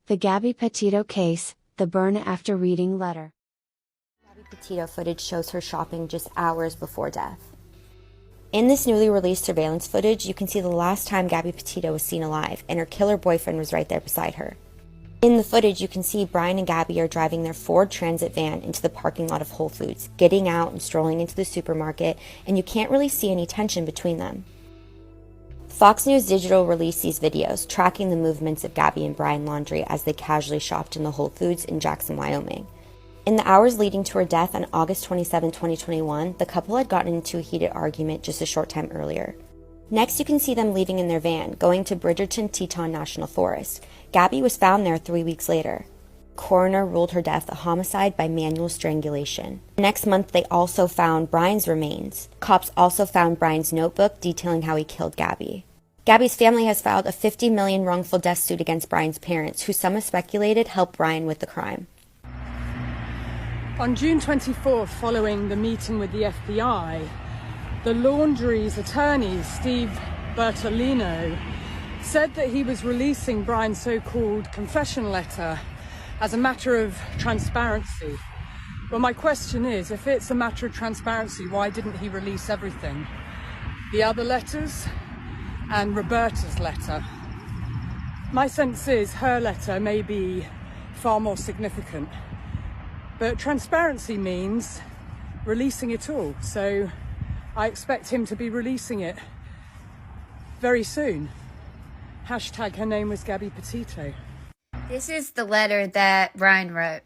The Gabby Petito case, the burn after reading letter. Gabby Petito footage shows her shopping just hours before death. In this newly released surveillance footage, you can see the last time Gabby Petito was seen alive, and her killer boyfriend was right there beside her. In the footage, you can see Brian and Gabby are driving their Ford Transit van into the parking lot of Whole Foods, getting out and strolling into the supermarket, and you can't really see any tension between them. Fox News Digital released these videos, tracking the movements of Gabby and Brian Laundrie as they casually shopped in the Whole Foods in Jackson, Wyoming. In the hours leading to her death on August 27, 2021, the couple had gotten into a heated argument just a short time earlier. Next, you can see them leaving in their van, going to Bridgerton-Teton National Forest. Gabby was found there 3 weeks later. Coroner ruled her death a homicide by manual strangulation. Next month, they also found Brian's remains. Cops also found Brian's notebook detailing how he killed Gabby. Gabby's family has filed a $50 million wrongful death suit against Brian's parents, who some have speculated helped Brian with the crime. On June 24th, following the meeting with the FBI, the Laundrie's attorney, Steve Bertolino, said that he was releasing Brian's so-called confession letter as a matter of transparency. Well, my question is, if it's a matter of transparency, why didn't he release everything? The other letters and Roberta's letter. My sense is her letter may be far more significant. But transparency means releasing it all, so I expect him to be releasing it very soon. Hashtag her name was Gabby Petito. This is the letter that Brian wrote.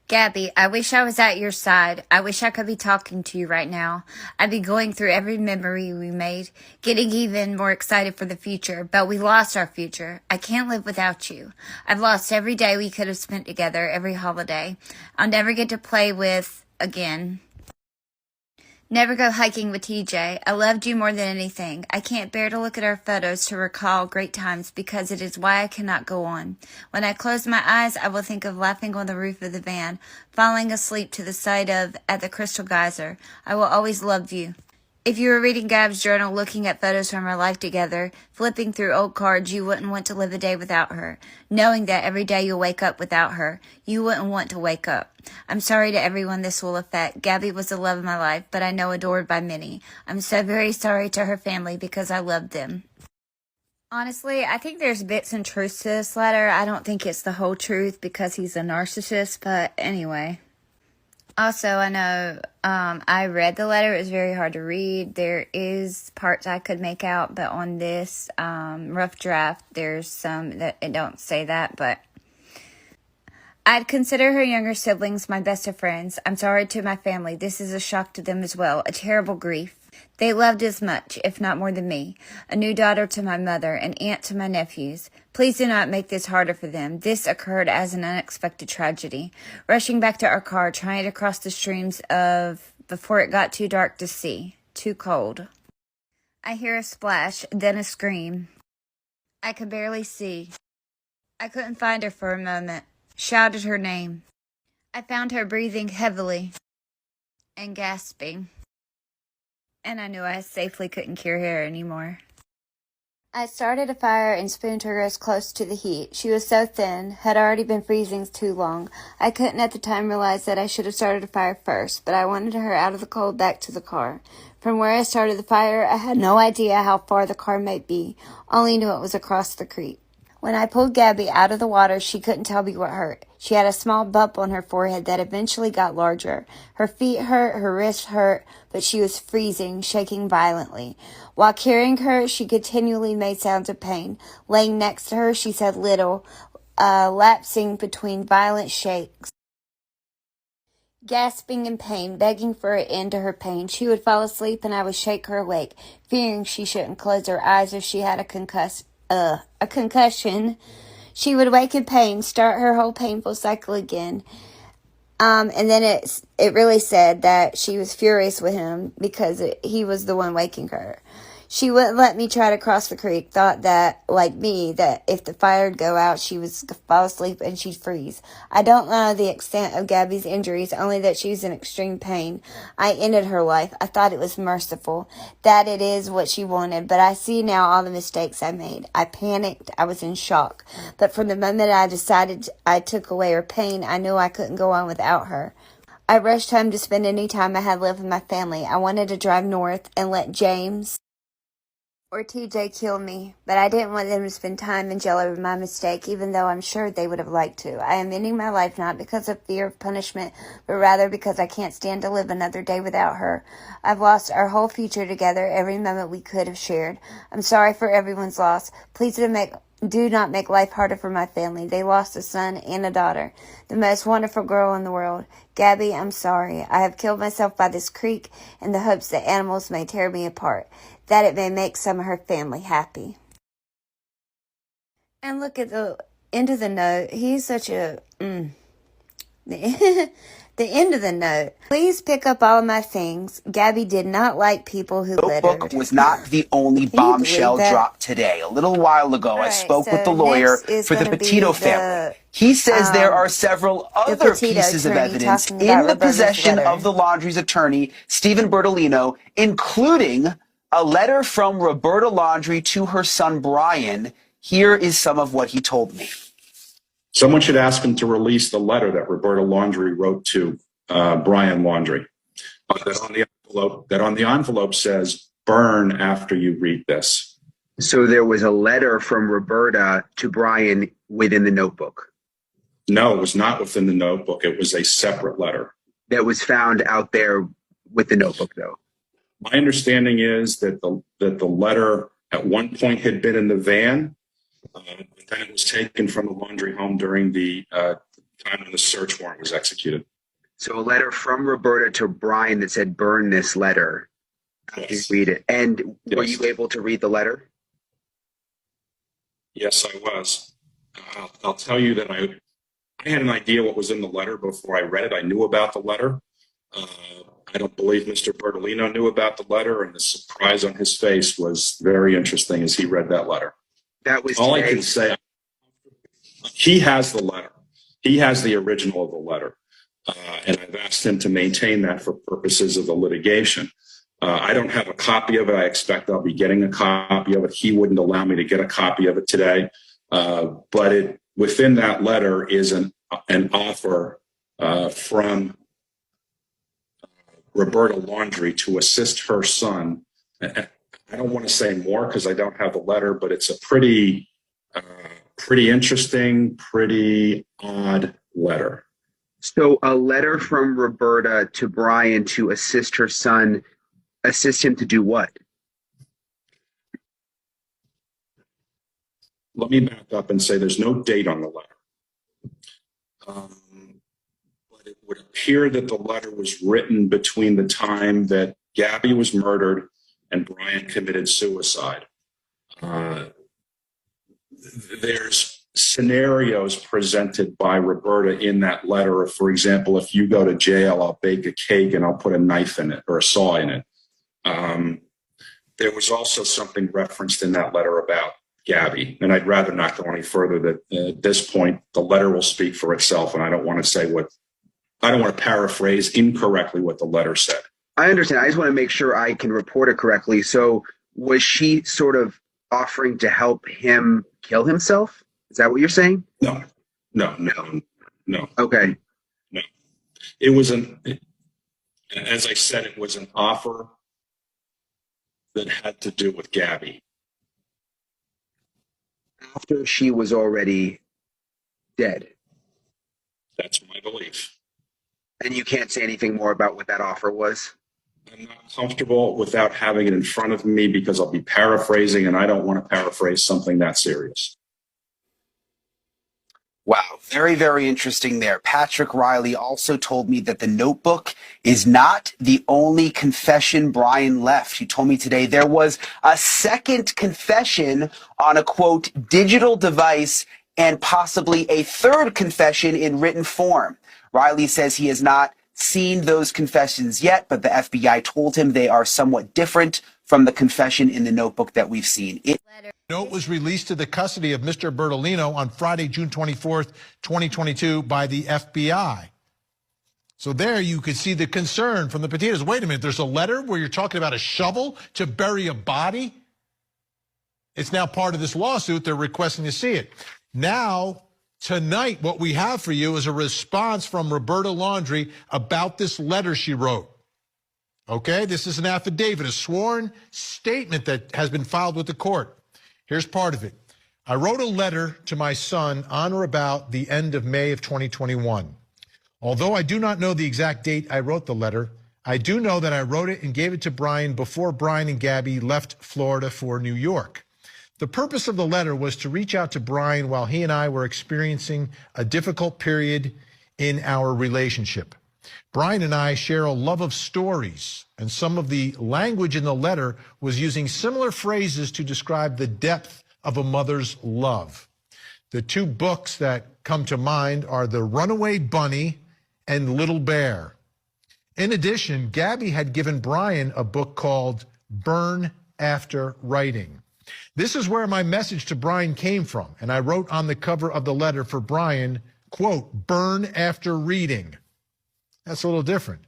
Gabby, I wish I was at your side. I wish I could be talking to you right now. I'd be going through every memory we made, getting even more excited for the future, but we lost our future. I can't live without you. I've lost every day we could have spent together, every holiday. I'll never get to play with again. Never go hiking with TJ. I loved you more than anything. I can't bear to look at our photos to recall great times because it is why I cannot go on. When I close my eyes, I will think of laughing on the roof of the van, falling asleep to the sight of at the Crystal Geyser. I will always love you. If you were reading Gab's journal, looking at photos from our life together, flipping through old cards, you wouldn't want to live a day without her. Knowing that every day you'll wake up without her, you wouldn't want to wake up. I'm sorry to everyone this will affect. Gabby was the love of my life, but I know adored by many. I'm so very sorry to her family because I loved them. Honestly, I think there's bits and truths to this letter. I don't think it's the whole truth because he's a narcissist, but anyway. Also, I know I read the letter. It was very hard to read. There is parts I could make out, but on this rough draft, there's some that it don't say that, but I'd consider her younger siblings my best of friends. I'm sorry to my family. This is a shock to them as well, a terrible grief. They loved as much, if not more than me. A new daughter to my mother, an aunt to my nephews. Please do not make this harder for them. This occurred as an unexpected tragedy. Rushing back to our car, trying to cross the streams before it got too dark to see. Too cold. I hear a splash, then a scream. I could barely see. I couldn't find her for a moment. Shouted her name. I found her breathing heavily and gasping. And I knew I safely couldn't cure her anymore. I started a fire and spooned her as close to the heat. She was so thin, had already been freezing too long. I couldn't at the time realize that I should have started a fire first, but I wanted her out of the cold back to the car. From where I started the fire, I had no idea how far the car might be, only knew it was across the creek. When I pulled Gabby out of the water, she couldn't tell me what hurt. She had a small bump on her forehead that eventually got larger. Her feet hurt, her wrists hurt, but she was freezing, shaking violently. While carrying her, she continually made sounds of pain. Laying next to her, she said little, lapsing between violent shakes. Gasping in pain, begging for an end to her pain, she would fall asleep and I would shake her awake, fearing she shouldn't close her eyes if she had a concussion. She would wake in pain, start her whole painful cycle again. And then it really said that she was furious with him because he was the one waking her. She wouldn't let me try to cross the creek, thought that, like me, that if the fire would go out, she would fall asleep and she'd freeze. I don't know the extent of Gabby's injuries, only that she was in extreme pain. I ended her life. I thought it was merciful, that it is what she wanted, but I see now all the mistakes I made. I panicked. I was in shock. But from the moment I decided I took away her pain, I knew I couldn't go on without her. I rushed home to spend any time I had left with my family. I wanted to drive north and let James or TJ kill me, but I didn't want them to spend time in jail over my mistake, even though I'm sure they would have liked to. I am ending my life not because of fear of punishment, but rather because I can't stand to live another day without her. I've lost our whole future together, every moment we could have shared. I'm sorry for everyone's loss. Please do not make life harder for my family. They lost a son and a daughter, the most wonderful girl in the world. Gabbie, I'm sorry. I have killed myself by this creek in the hopes that animals may tear me apart, that it may make some of her family happy. And look at the end of the note. He's such a... The end of the note. Please pick up all of my things. Gabbie did not like people who littered. The book was not the only bombshell dropped today. A little while ago, I spoke with the lawyer for the Petito family. He says there are several other pieces of evidence in the possession of the Laundrie's attorney, Stephen Bertolino, including a letter from Roberta Laundrie to her son, Brian. Here is some of what he told me. Someone should ask him to release the letter that Roberta Laundrie wrote to Brian Laundrie. That on the envelope says, "Burn after you read this." So there was a letter from Roberta to Brian within the notebook? No, it was not within the notebook. It was a separate letter. That was found out there with the notebook, though? My understanding is that the letter at one point had been in the van, but then it was taken from the Laundrie home during the time when the search warrant was executed. So a letter from Roberta to Brian that said, "Burn this letter." Yes. You read it. And were you able to read the letter? Yes, I was. I'll tell you that I had an idea what was in the letter before I read it. I knew about the letter. I don't believe Mr. Bertolino knew about the letter, and the surprise on his face was very interesting as he read that letter. That was all today. I can say. He has the letter. He has the original of the letter, and I've asked him to maintain that for purposes of the litigation. I don't have a copy of it. I expect I'll be getting a copy of it. He wouldn't allow me to get a copy of it today, but within that letter is an offer from Roberta Laundrie to assist her son. I don't want to say more because I don't have the letter, but it's a pretty interesting, pretty odd letter. So a letter from Roberta to Brian to assist her son, assist him to do what? Let me back up and say there's no date on the letter. But it would appear that the letter was written between the time that Gabbie was murdered and Brian committed suicide. There's scenarios presented by Roberta in that letter. For example, if you go to jail, I'll bake a cake and I'll put a knife in it or a saw in it. There was also something referenced in that letter about Gabbie, and I'd rather not go any further. That at this point, the letter will speak for itself, and I don't want to paraphrase incorrectly what the letter said. I understand. I just want to make sure I can report it correctly. So was she sort of offering to help him kill himself? Is that what you're saying? No. Okay. No. It was as I said, it was an offer that had to do with Gabbie. After she was already dead. That's my belief. And you can't say anything more about what that offer was? I'm not comfortable without having it in front of me because I'll be paraphrasing, and I don't want to paraphrase something that serious. Wow, very, very interesting there. Patrick Riley also told me that the notebook is not the only confession Brian left. He told me today there was a second confession on a, quote, digital device and possibly a third confession in written form. Riley says he has not seen those confessions yet, but the FBI told him they are somewhat different from the confession in the notebook that we've seen. Note was released to the custody of Mr. Bertolino on Friday, June 24th, 2022 by the FBI. So there you could see the concern from the Petitos. Wait a minute, there's a letter where you're talking about a shovel to bury a body? It's now part of this lawsuit. They're requesting to see it. Now, tonight, what we have for you is a response from Roberta Laundrie about this letter she wrote. Okay, this is an affidavit, a sworn statement that has been filed with the court. Here's part of it. I wrote a letter to my son on or about the end of May of 2021. Although I do not know the exact date I wrote the letter, I do know that I wrote it and gave it to Brian before Brian and Gabby left Florida for New York. The purpose of the letter was to reach out to Brian while he and I were experiencing a difficult period in our relationship. Brian and I share a love of stories, and some of the language in the letter was using similar phrases to describe the depth of a mother's love. The two books that come to mind are The Runaway Bunny and Little Bear. In addition, Gabby had given Brian a book called Burn After Writing. This is where my message to Brian came from, and I wrote on the cover of the letter for Brian, quote, burn after reading. That's a little different.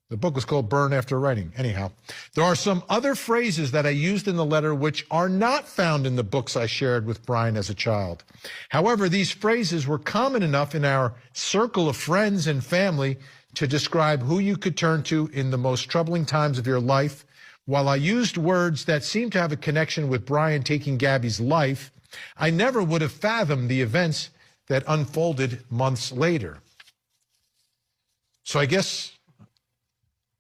The book was called Burn After Writing. Anyhow, there are some other phrases that I used in the letter which are not found in the books I shared with Brian as a child. However, these phrases were common enough in our circle of friends and family to describe who you could turn to in the most troubling times of your life. While I used words that seemed to have a connection with Brian taking Gabby's life, I never would have fathomed the events that unfolded months later. So I guess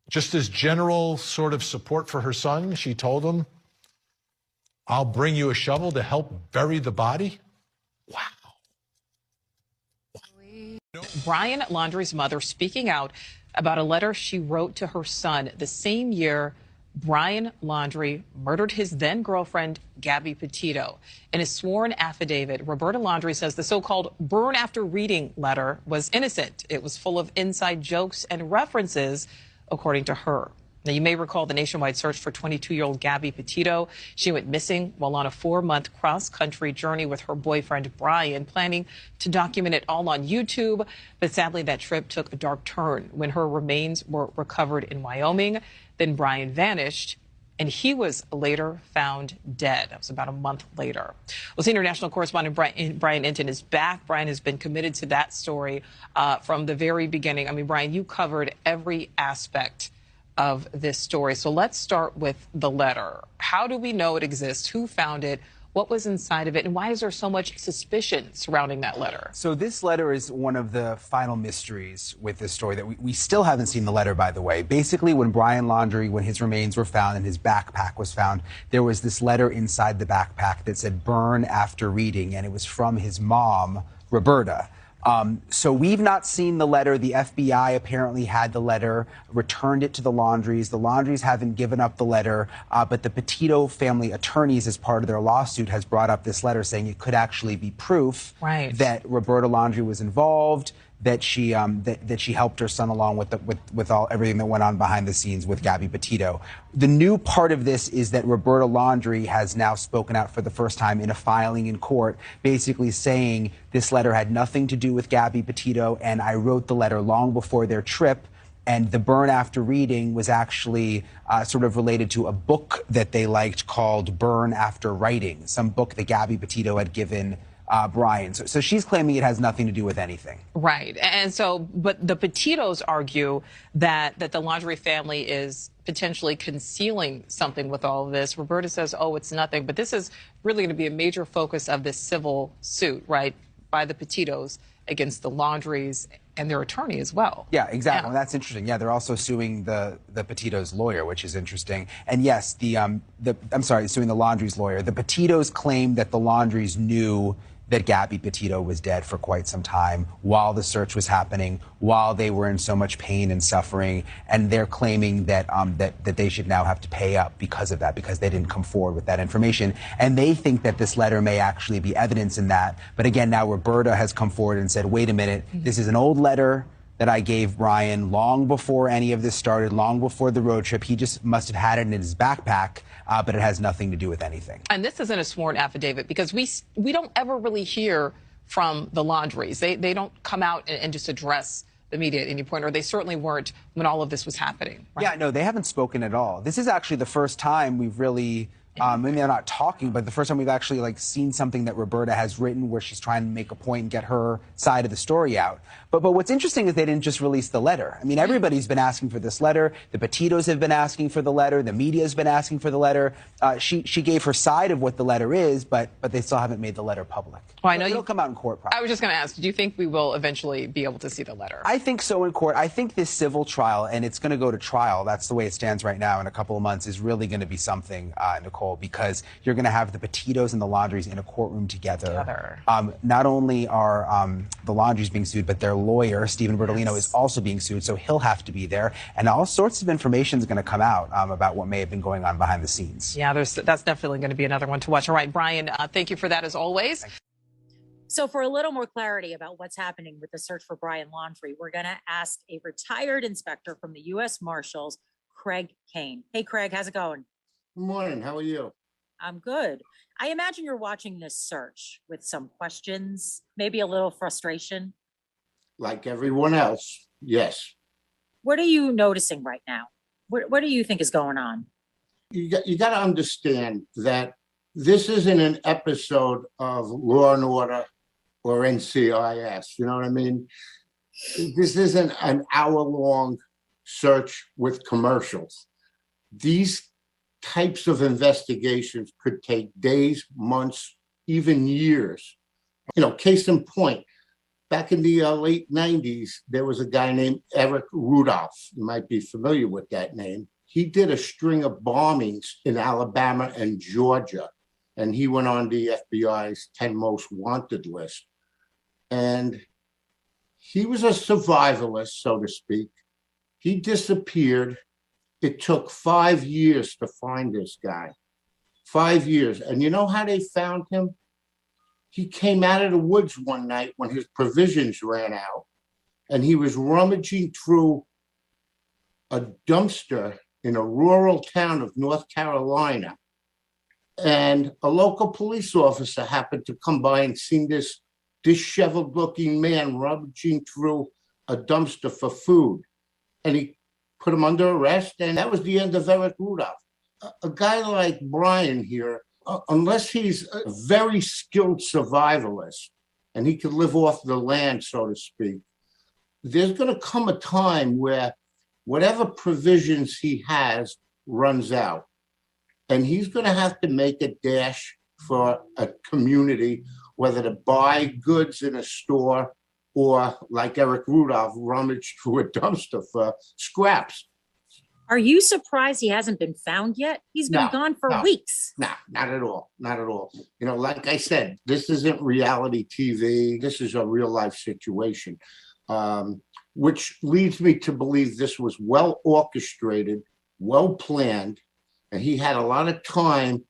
just as general sort of support for her son, she told him, I'll bring you a shovel to help bury the body. Wow. Brian Laundrie's mother speaking out about a letter she wrote to her son the same year Brian Laundrie murdered his then-girlfriend, Gabby Petito. In a sworn affidavit, Roberta Laundrie says the so-called burn after reading letter was innocent. It was full of inside jokes and references, according to her. Now, you may recall the nationwide search for 22-year-old Gabby Petito. She went missing while on a 4-month cross-country journey with her boyfriend, Brian, planning to document it all on YouTube. But sadly, that trip took a dark turn when her remains were recovered in Wyoming. Then Brian vanished, and he was later found dead. That was about a month later. Well, senior national correspondent Brian Inton is back. Brian has been committed to that story from the very beginning. I mean, Brian, you covered every aspect of this story. So let's start with the letter. How do we know it exists? Who found it? What was inside of it? And why is there so much suspicion surrounding that letter? So this letter is one of the final mysteries with this story that we still haven't seen the letter, by the way. Basically, when Brian Laundrie, when his remains were found and his backpack was found, there was this letter inside the backpack that said burn after reading, and it was from his mom, Roberta. So we've not seen the letter. The FBI apparently had the letter, returned it to the Laundries. The Laundries haven't given up the letter, but the Petito family attorneys, as part of their lawsuit, has brought up this letter saying it could actually be proof that Roberta Laundrie was involved, that she helped her son along with everything that went on behind the scenes with Gabby Petito. The new part of this is that Roberta Laundrie has now spoken out for the first time in a filing in court, basically saying this letter had nothing to do with Gabby Petito, and I wrote the letter long before their trip. And the burn after reading was actually sort of related to a book that they liked called Burn After Writing, some book that Gabby Petito had given Brian. So she's claiming it has nothing to do with anything. Right. And so, but the Petitos argue that the Laundrie family is potentially concealing something with all of this. Roberta says, oh, it's nothing. But this is really going to be a major focus of this civil suit, right, by the Petitos against the Laundries and their attorney as well. Yeah, exactly. Yeah. That's interesting. Yeah, they're also suing the Petito's lawyer, which is interesting. And yes, suing the Laundrie's lawyer. The Petitos claim that the Laundries knew that Gabby Petito was dead for quite some time while the search was happening, while they were in so much pain and suffering, and they're claiming that that they should now have to pay up because of that, because they didn't come forward with that information. And they think that this letter may actually be evidence in that. But again, now Roberta has come forward and said, wait a minute, this is an old letter that I gave Brian long before any of this started, long before the road trip. He just must have had it in his backpack, but it has nothing to do with anything. And this isn't a sworn affidavit because we don't ever really hear from the Laundries. They don't come out and just address the media at any point, or they certainly weren't when all of this was happening. Right? Yeah, no, they haven't spoken at all. This is actually the first time we've really, maybe they're not talking, but the first time we've actually seen something that Roberta has written where she's trying to make a point and get her side of the story out. But what's interesting is they didn't just release the letter. I mean, everybody's been asking for this letter. The Petitos have been asking for the letter. The media's been asking for the letter. She gave her side of what the letter is, but they still haven't made the letter public. Well, I know it'll come out in court probably. I was just going to ask, do you think we will eventually be able to see the letter? I think so in court. I think this civil trial, and it's going to go to trial, that's the way it stands right now in a couple of months, is really going to be something, Nicole, because you're going to have the Petitos and the Laundries in a courtroom together. Not only are the Laundries being sued, but their lawyer, Stephen Bertolino, is also being sued, so he'll have to be there. And all sorts of information is going to come out about what may have been going on behind the scenes. Yeah, that's definitely going to be another one to watch. All right, Brian, thank you for that as always. So for a little more clarity about what's happening with the search for Brian Laundrie, we're going to ask a retired inspector from the U.S. Marshals, Craig Kane. Hey, Craig, how's it going? Good morning. How are you? I'm good. I imagine you're watching this search with some questions, maybe a little frustration. Like everyone else, yes. What are you noticing right now? What do you think is going on? You got to understand that this isn't an episode of Law and Order or NCIS. You know what I mean? This isn't an hour-long search with commercials. These types of investigations could take days, months, even years. You know, case in point, back in the late 90s, there was a guy named Eric Rudolph. You might be familiar with that name. He did a string of bombings in Alabama and Georgia, and he went on the FBI's 10 most wanted list. And he was a survivalist, so to speak. He disappeared. It took 5 years to find this guy. 5 years. And you know how they found him? He came out of the woods one night when his provisions ran out, and he was rummaging through a dumpster in a rural town of North Carolina. And a local police officer happened to come by and seen this disheveled-looking man rummaging through a dumpster for food. And he put him under arrest, and that was the end of Eric Rudolph. A guy like Brian here, unless he's a very skilled survivalist and he could live off the land, so to speak, there's going to come a time where whatever provisions he has runs out. And he's going to have to make a dash for a community, whether to buy goods in a store or, like Eric Rudolph, rummage through a dumpster for scraps. Are you surprised he hasn't been found yet? He's been gone for weeks. No, not at all. Not at all. You know, like I said, this isn't reality TV. This is a real life situation, which leads me to believe this was well orchestrated, well planned, and he had a lot of time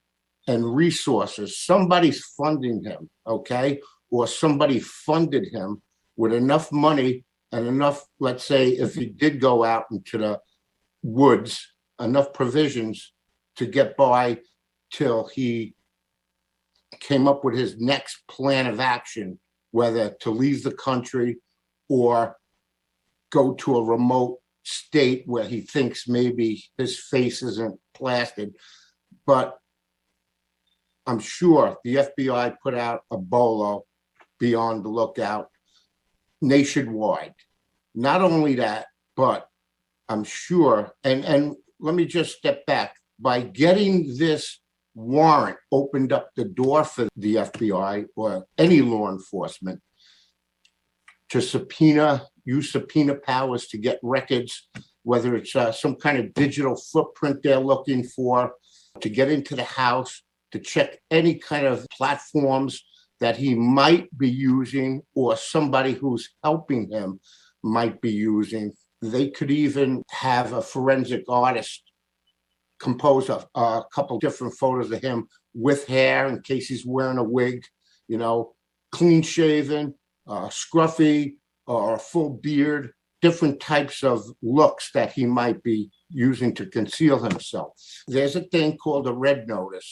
and resources. Somebody's funding him, okay? Or somebody funded him with enough money and enough, let's say, if he did go out into the woods, enough provisions to get by till he came up with his next plan of action, whether to leave the country or go to a remote state where he thinks maybe his face isn't plastered. But I'm sure the FBI put out a bolo, be on the lookout, nationwide. Not only that, but I'm sure, and let me just step back, by getting this warrant opened up the door for the FBI or any law enforcement to use subpoena powers to get records, whether it's some kind of digital footprint they're looking for, to get into the house, to check any kind of platforms that he might be using or somebody who's helping him might be using. They could even have a forensic artist compose a couple different photos of him with hair in case he's wearing a wig, you know, clean shaven, scruffy, or a full beard. different types of looks that he might be using to conceal himself. There's a thing called a red notice.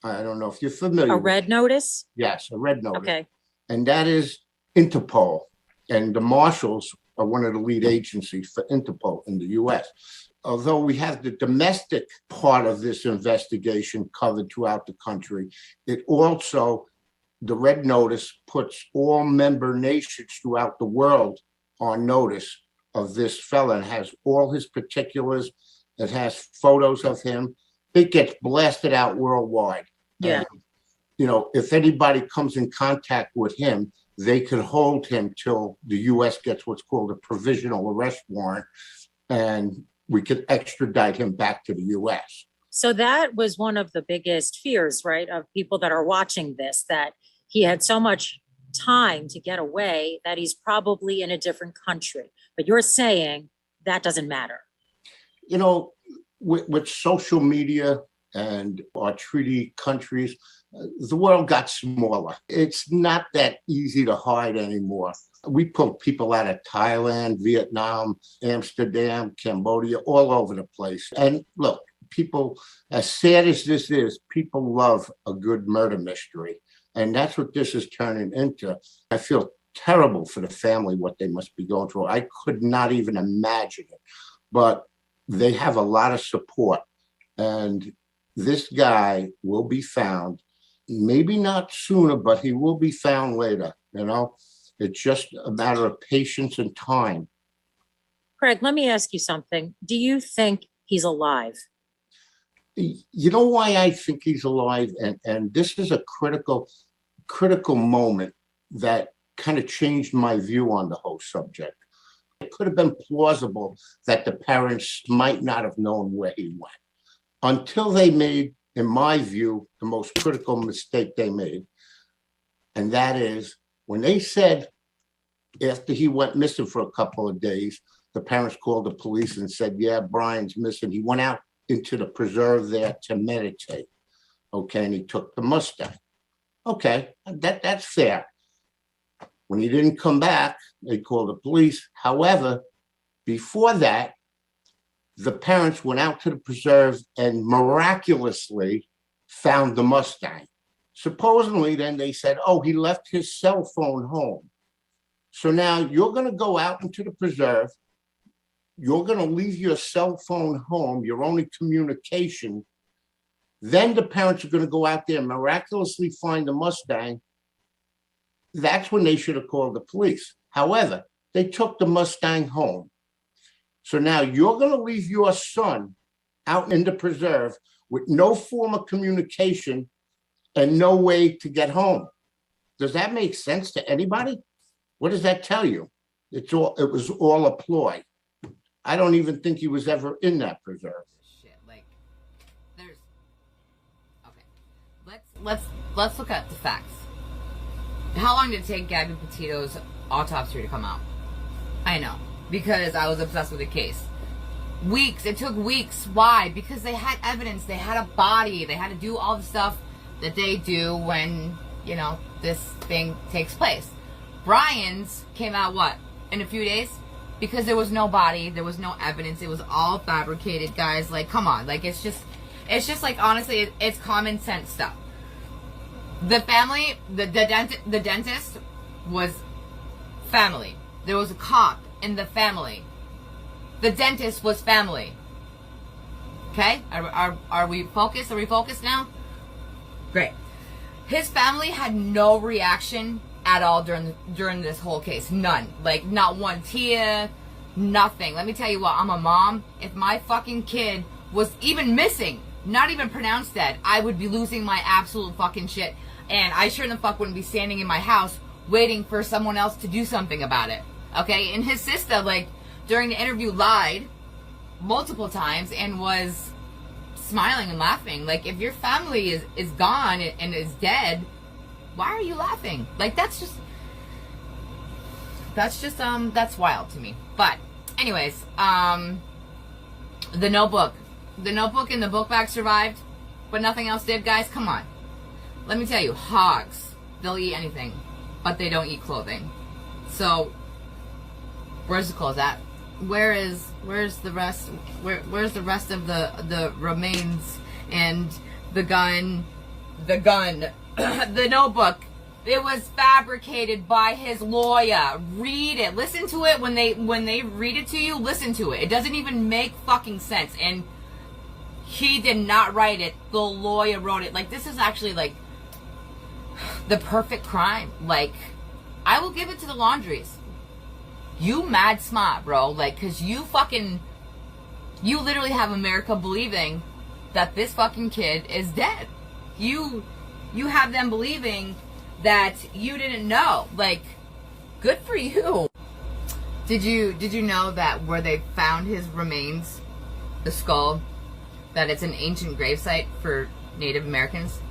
I don't know if you're familiar. A red notice? Yes, a red notice. Okay. And that is Interpol. And the Marshals are one of the lead agencies for Interpol in the U.S. Although we have the domestic part of this investigation covered throughout the country, it also, the red notice puts all member nations throughout the world on notice of this fella, and has all his particulars. It has photos of him. It gets blasted out worldwide. Yeah. And, you know, if anybody comes in contact with him, they could hold him till the U.S. gets what's called a provisional arrest warrant, and we could extradite him back to the U.S. So that was one of the biggest fears, right, of people that are watching this, that he had so much time to get away that he's probably in a different country. But you're saying that doesn't matter. You know, with social media and our treaty countries, the world got smaller. It's not that easy to hide anymore. We pulled people out of Thailand, Vietnam, Amsterdam, Cambodia, all over the place. And look, people, as sad as this is, people love a good murder mystery. And that's what this is turning into. I feel terrible for the family, what they must be going through. I could not even imagine it. But they have a lot of support. And this guy will be found, maybe not sooner, but he will be found later. You know, it's just a matter of patience and time. Craig, let me ask you something. Do you think he's alive? You know why I think he's alive? And this is a critical moment that kind of changed my view on the whole subject. It could have been plausible that the parents might not have known where he went until they made, in my view, the most critical mistake they made. And that is when they said, after he went missing for a couple of days, the parents called the police and said, yeah, Brian's missing. He went out into the preserve there to meditate. Okay, and he took the Mustang. Okay, that's fair. When he didn't come back, they called the police. However, before that, the parents went out to the preserve and miraculously found the Mustang. Supposedly, then they said, oh, he left his cell phone home. So now you're going to go out into the preserve. You're going to leave your cell phone home, your only communication. Then the parents are going to go out there and miraculously find the Mustang. That's when they should have called the police. However, they took the Mustang home. So now you're going to leave your son out in the preserve with no form of communication and no way to get home. Does that make sense to anybody? What does that tell you? It was all a ploy. I don't even think he was ever in that preserve. Shit, like, there's, okay, let's look at the facts. How long did it take Gabby Petito's autopsy to come out? I know, because I was obsessed with the case. Weeks, it took weeks. Why? Because they had evidence, they had a body, they had to do all the stuff that they do when, you know, this thing takes place. Brian's came out, what, in a few days? Because there was no body, there was no evidence, it was all fabricated, guys. Like, come on, like, it's just like, honestly, it's common sense stuff. The family, the dentist was family. There was a cop in the family. The dentist was family. Okay? Are we focused? Are we focused now? Great. His family had no reaction at all during this whole case. None. Like, not one tear, nothing. Let me tell you what, I'm a mom. If my fucking kid was even missing, not even pronounced dead, I would be losing my absolute fucking shit. And I sure the fuck wouldn't be standing in my house waiting for someone else to do something about it. Okay? And his sister, like, during the interview lied multiple times and was smiling and laughing. Like, if your family is gone and is dead, why are you laughing? Like, that's wild to me. But anyways, the notebook and the book bag survived, but nothing else did, guys. Come on. Let me tell you, hogs, they'll eat anything, but they don't eat clothing. So Where's the clothes at? Where's the rest? Where's the rest of the remains and the gun? The notebook. It was fabricated by his lawyer. Read it. Listen to it when they read it to you. Listen to it. It doesn't even make fucking sense. And he did not write it. The lawyer wrote it. Like, this is actually like the perfect crime. Like, I will give it to the Laundries. You mad smart, bro. Like, cause you literally have America believing that this fucking kid is dead. You have them believing that you didn't know. Like, good for you. Did you know that where they found his remains, the skull, that it's an ancient gravesite for Native Americans?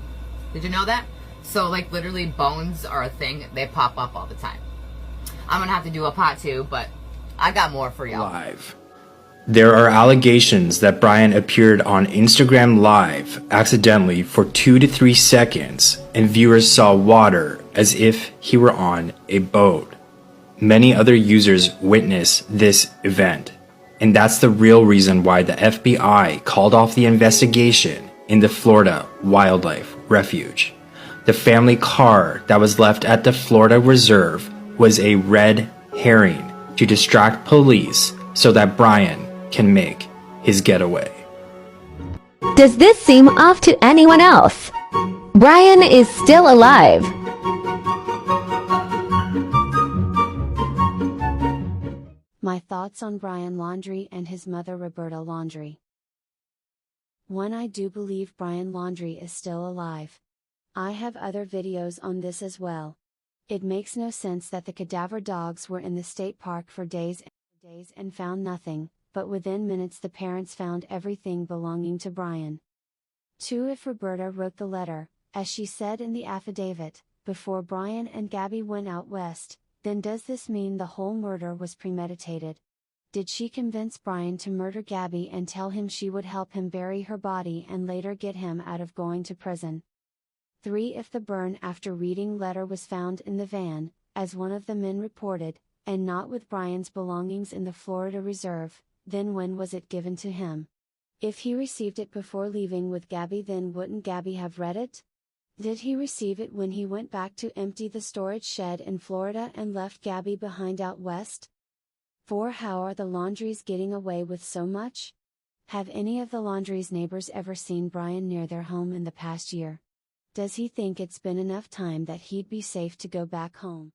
Did you know that? So, like, literally bones are a thing. They pop up all the time. I'm gonna have to do a part 2, but I got more for y'all. Live. There are allegations that Brian appeared on Instagram Live accidentally for 2 to 3 seconds, and viewers saw water as if he were on a boat. Many other users witnessed this event, and that's the real reason why the FBI called off the investigation in the Florida Wildlife Refuge. The family car that was left at the Florida Reserve was a red herring to distract police so that Brian can make his getaway. Does this seem off to anyone else? Brian is still alive. My thoughts on Brian Laundrie and his mother Roberta Laundrie. 1. I do believe Brian Laundrie is still alive. I have other videos on this as well. It makes no sense that the cadaver dogs were in the state park for days and found nothing, but within minutes the parents found everything belonging to Brian. 2. If Roberta wrote the letter, as she said in the affidavit, before Brian and Gabbie went out west, then does this mean the whole murder was premeditated? Did she convince Brian to murder Gabbie and tell him she would help him bury her body and later get him out of going to prison? 3. If the burn after reading letter was found in the van, as one of the men reported, and not with Brian's belongings in the Florida Reserve, then when was it given to him? If he received it before leaving with Gabbie, then wouldn't Gabbie have read it? Did he receive it when he went back to empty the storage shed in Florida and left Gabbie behind out west? 4. How are the Laundries getting away with so much? Have any of the Laundries' neighbors ever seen Brian near their home in the past year? Does he think it's been enough time that he'd be safe to go back home?